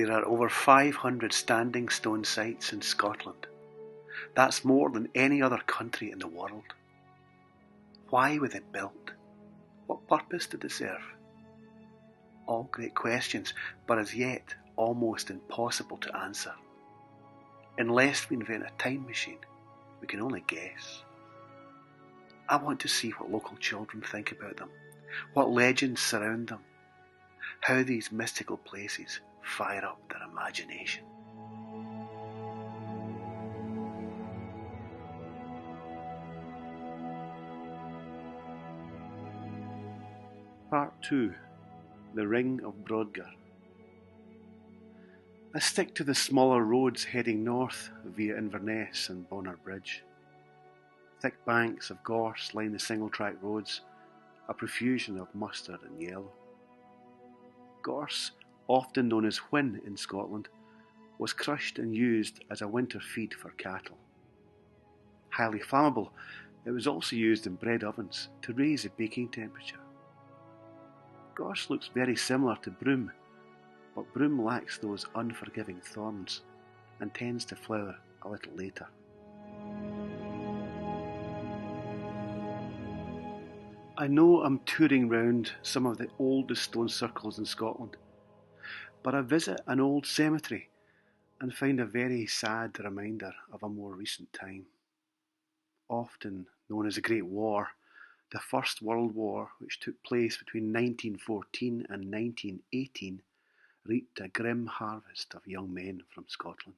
There are over 500 standing stone sites in Scotland. That's more than any other country in the world. Why were they built? What purpose did they serve? All great questions, but as yet almost impossible to answer. Unless we invent a time machine, we can only guess. I want to see what local children think about them, what legends surround them, how these mystical places fire up their imagination. Part 2. The Ring of Brodgar. I stick to the smaller roads heading north via Inverness and Bonner Bridge. Thick banks of gorse line the single-track roads, a profusion of mustard and yellow. Gorse, often known as whin in Scotland, was crushed and used as a winter feed for cattle. Highly flammable, it was also used in bread ovens to raise the baking temperature. Gorse looks very similar to broom, but broom lacks those unforgiving thorns and tends to flower a little later. I know I'm touring round some of the oldest stone circles in Scotland, but I visit an old cemetery and find a very sad reminder of a more recent time. Often known as the Great War, the First World War, which took place between 1914 and 1918, reaped a grim harvest of young men from Scotland.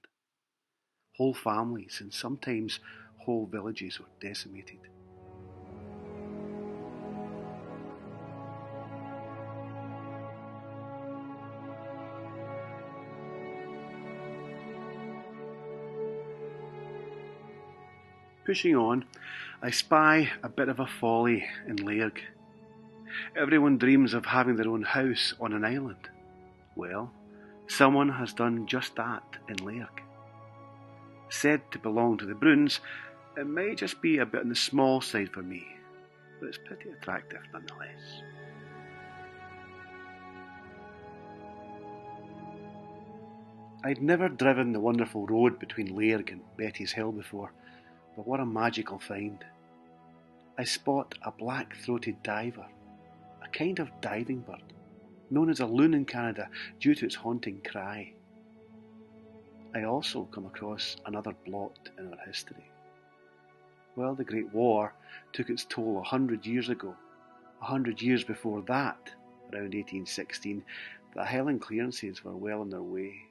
Whole families and sometimes whole villages were decimated. Pushing on, I spy a bit of a folly in Lairg. Everyone dreams of having their own house on an island. Well, someone has done just that in Lairg. Said to belong to the Bruins, it may just be a bit on the small side for me, but it's pretty attractive nonetheless. I'd never driven the wonderful road between Lairg and Betty's Hill before, but what a magical find. I spot a black-throated diver, a kind of diving bird, known as a loon in Canada due to its haunting cry. I also come across another blot in our history. Well, the Great War took its toll 100 years ago. 100 years before that, around 1816, the Highland clearances were well on their way.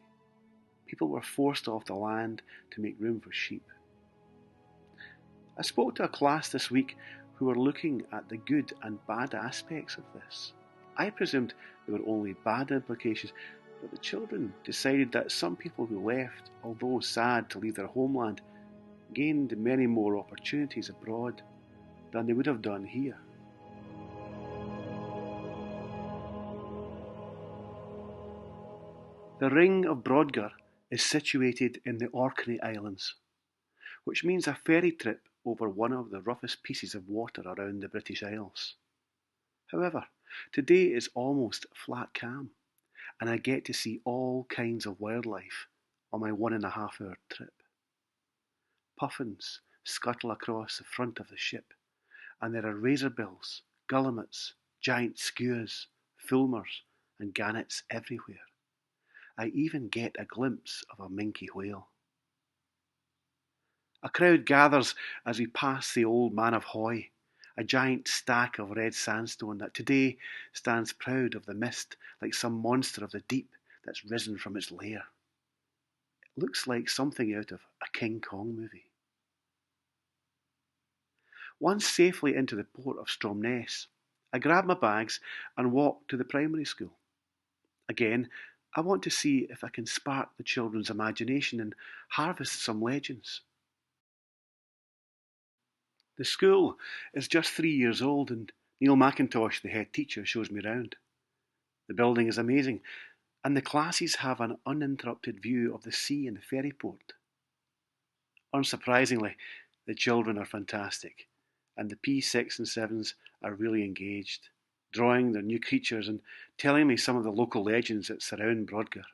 People were forced off the land to make room for sheep. I spoke to a class this week who were looking at the good and bad aspects of this. I presumed there were only bad implications, but the children decided that some people who left, although sad to leave their homeland, gained many more opportunities abroad than they would have done here. The Ring of Brodgar is situated in the Orkney Islands, which means a ferry trip over one of the roughest pieces of water around the British Isles. However, today is almost flat calm, and I get to see all kinds of wildlife on my 1.5 hour trip. Puffins scuttle across the front of the ship, and there are razorbills, gullimots, giant skuas, fulmars, and gannets everywhere. I even get a glimpse of a minke whale. A crowd gathers as we pass the old Man of Hoy, a giant stack of red sandstone that today stands proud of the mist like some monster of the deep that's risen from its lair. It looks like something out of a King Kong movie. Once safely into the port of Stromness, I grab my bags and walk to the primary school. Again, I want to see if I can spark the children's imagination and harvest some legends. The school is just 3 years old, and Neil McIntosh, the head teacher, shows me round. The building is amazing, and the classes have an uninterrupted view of the sea and the ferry port. Unsurprisingly, the children are fantastic, and the P6 and 7s are really engaged, drawing their new creatures and telling me some of the local legends that surround Brodgar.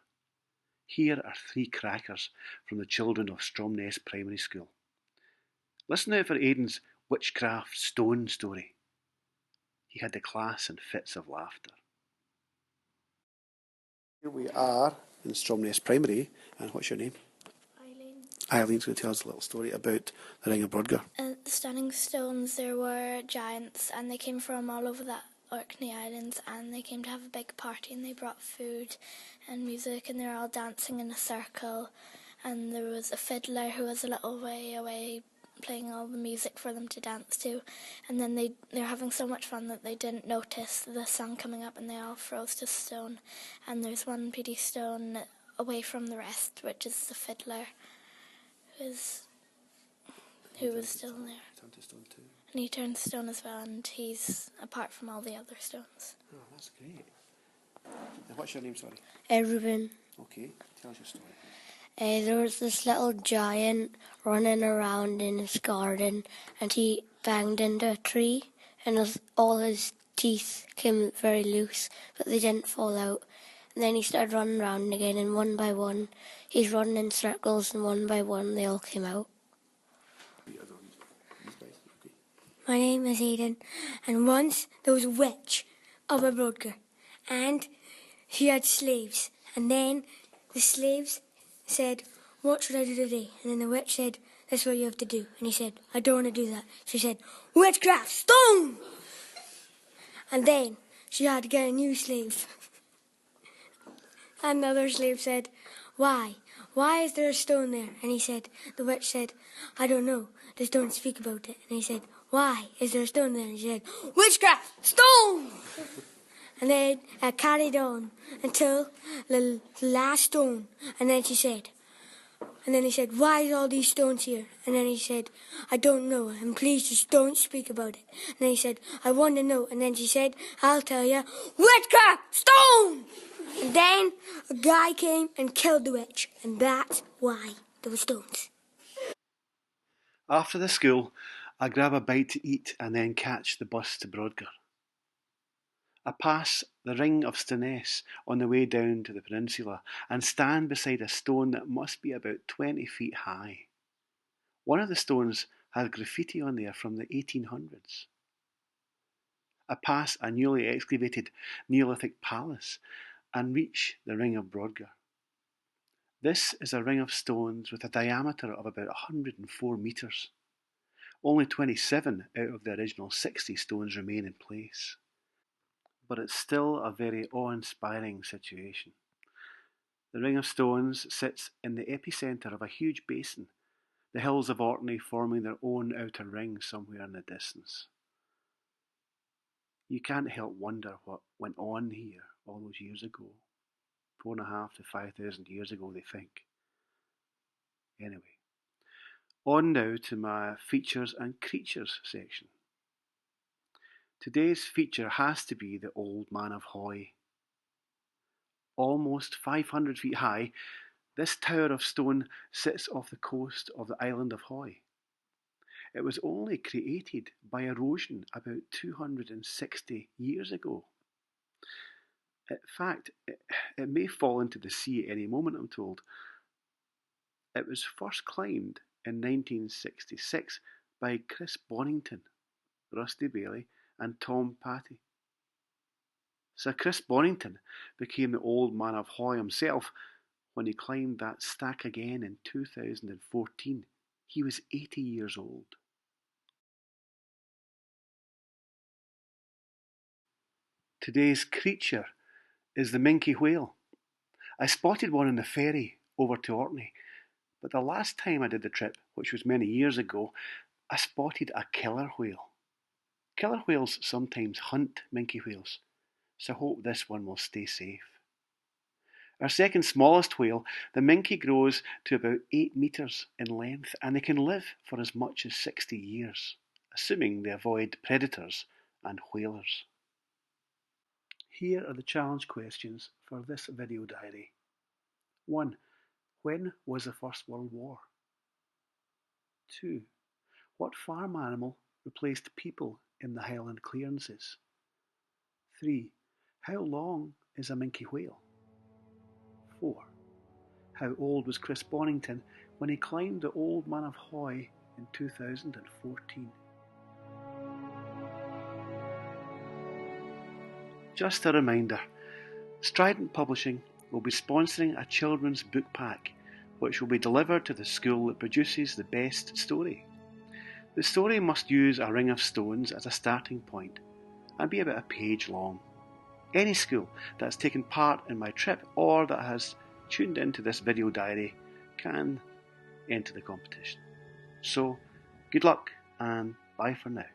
Here are 3 crackers from the children of Stromness Primary School. Listen out for Aidan's witchcraft stone story. He had the class in fits of laughter. Here we are in Stromness Primary, and what's your name? Eileen. Eileen's going to tell us a little story about the Ring of Brodgar. The standing stones, there were giants, and they came from all over the Orkney Islands, and they came to have a big party, and they brought food and music, and they were all dancing in a circle, and there was a fiddler who was a little way away playing all the music for them to dance to, and then they were having so much fun that they didn't notice the sun coming up, and they all froze to stone. And there's one pretty stone away from the rest, which is the fiddler, who was still there. Turned to stone too. And he turned to stone as well, and he's apart from all the other stones. Oh, that's great. And what's your name, sorry? Reuben. Okay, tell us your story. There was this little giant running around in his garden, and he banged into a tree, and all his teeth came very loose, but they didn't fall out. And then he started running around again, and one by one, he's running in circles, and one by one, they all came out. My name is Aidan, and once there was a witch of a Brodgar, and she had slaves, and then the slaves said, "What should I do today?" And then the witch said, "That's what you have to do." And he said, "I don't want to do that." She said, "Witchcraft, stone!" And then she had to get a new slave. And the other slave said, "Why? Why is there a stone there?" And he said, the witch said, "I don't know. The stone speak about it." And he said, "Why is there a stone there?" And he said, "Witchcraft, stone!" And they carried on until the last stone. And then he said, "Why is all these stones here?" And then he said, "I don't know, and please just don't speak about it." And then he said, "I want to know." And then she said, "I'll tell you, witchcraft, stone!" And then a guy came and killed the witch, and that's why there were stones. After the school, I grab a bite to eat and then catch the bus to Brodgar. I pass the Ring of Stromness on the way down to the peninsula and stand beside a stone that must be about 20 feet high. One of the stones has graffiti on there from the 1800s. I pass a newly excavated Neolithic palace and reach the Ring of Brodgar. This is a ring of stones with a diameter of about 104 metres. Only 27 out of the original 60 stones remain in place. But it's still a very awe-inspiring situation. The Ring of Stones sits in the epicentre of a huge basin, the hills of Orkney forming their own outer ring somewhere in the distance. You can't help wonder what went on here all those years ago. 4,500 to 5,000 years ago, they think. Anyway, on now to my features and creatures section. Today's feature has to be the Old Man of Hoy. Almost 500 feet high, this tower of stone sits off the coast of the island of Hoy. It was only created by erosion about 260 years ago. In fact, it may fall into the sea at any moment, I'm told. It was first climbed in 1966 by Chris Bonington, Rusty Bailey and Tom Patty. Sir Chris Bonington became the Old Man of Hoy himself when he climbed that stack again in 2014. He was 80 years old. Today's creature is the minke whale. I spotted one on the ferry over to Orkney, but the last time I did the trip, which was many years ago, I spotted a killer whale. Killer whales sometimes hunt minke whales, so I hope this one will stay safe. Our second smallest whale, the minke, grows to about 8 metres in length, and they can live for as much as 60 years, assuming they avoid predators and whalers. Here are the challenge questions for this video diary. 1. When was the First World War? 2. What farm animal replaced people in the Highland clearances? 3. How long is a minke whale? 4. How old was Chris Bonington when he climbed the Old Man of Hoy in 2014? Just a reminder, Strident Publishing will be sponsoring a children's book pack which will be delivered to the school that produces the best story. The story must use a ring of stones as a starting point and be about a page long. Any school that has taken part in my trip or that has tuned into this video diary can enter the competition. So, good luck and bye for now.